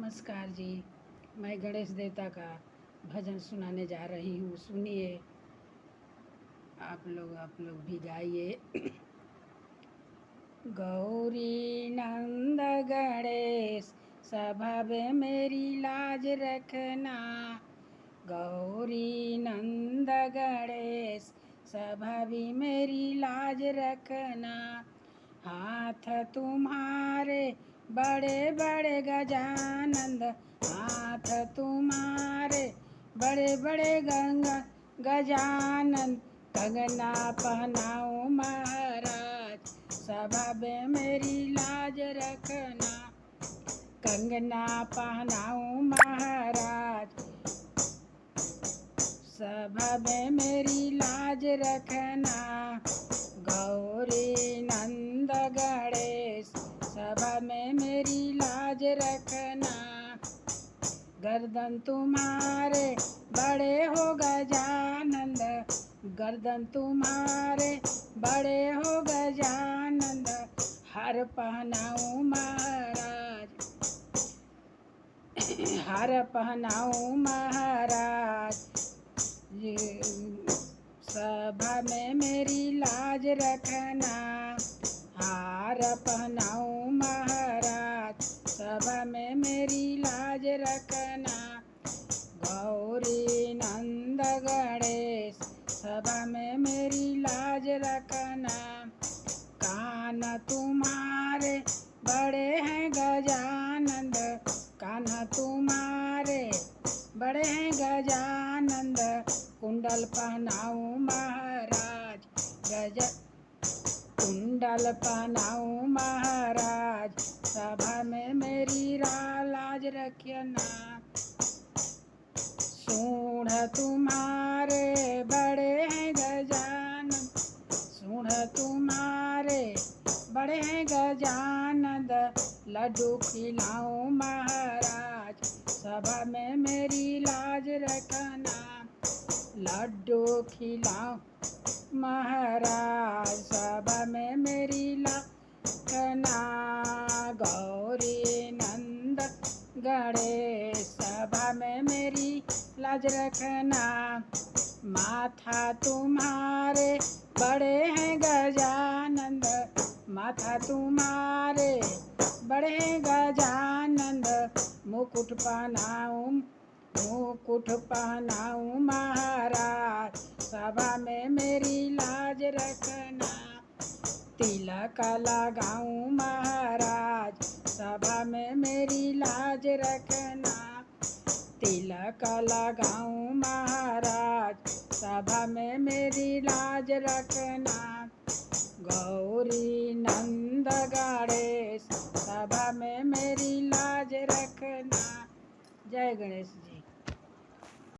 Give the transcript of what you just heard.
नमस्कार जी। मैं गणेश देवता का भजन सुनाने जा रही हूँ। सुनिए, आप लोग भी गाइए। गौरी नंद गणेश सभा में मेरी लाज रखना। गौरी नंद गणेश सभा भी मेरी लाज रखना। हाथ तुम्हारे बड़े बड़े गजानंद, हाथ तुम्हारे बड़े बड़े गजानंद। कंगना पहनाऊं महाराज सभा में मेरी लाज रखना। कंगना पहनाऊं महाराज सभा में मेरी लाज रखना। गौरी नंद गणेश सभा में मेरी लाज रखना। गर्दन तुम्हारे बड़े हो गजानंद, गर्दन तुम्हारे बड़े हो गजानंद। हार पहनाऊं महाराज, हार पहनाऊं महाराज सभा में मेरी लाज रखना। हार पहनाऊं महाराज सभा में मेरी लाज रखना। गौरी नंद गणेश सभा में मेरी लाज रखना। कान तुम्हारे बड़े हैं गजानंद, कान तुम्हारे बड़े हैं गजानंद। कुंडल पहनाऊं महाराज कुंडल पहनाऊं महाराज सभा में मेरी लाज रखना। सूंड तुम्हारे बड़े हैं गजानंद, सूंड तुम्हारे बड़े हैं गजानंद। लड्डू खिलाऊं महाराज सभा में मेरी लाज रखना। लड्डू खिलाऊं महाराज सभा में मेरी लाज रखना। गौरी नंद गणेश सभा में मेरी लाज रखना। माथा तुम्हारे बड़े हैं गजानंद, माथा तुम्हारे बड़े हैं गजानंद। मुकुट पहनाऊं, मुकुट पहनाऊं महाराज सभा में मेरी लाज रखना। तिलक लगाऊं महाराज सभा में मेरी लाज रखना। तिलक लगाऊं महाराज सभा में मेरी लाज रखना। गौरी नंद गणेश सभा में मेरी लाज रखना। जय गणेश जी।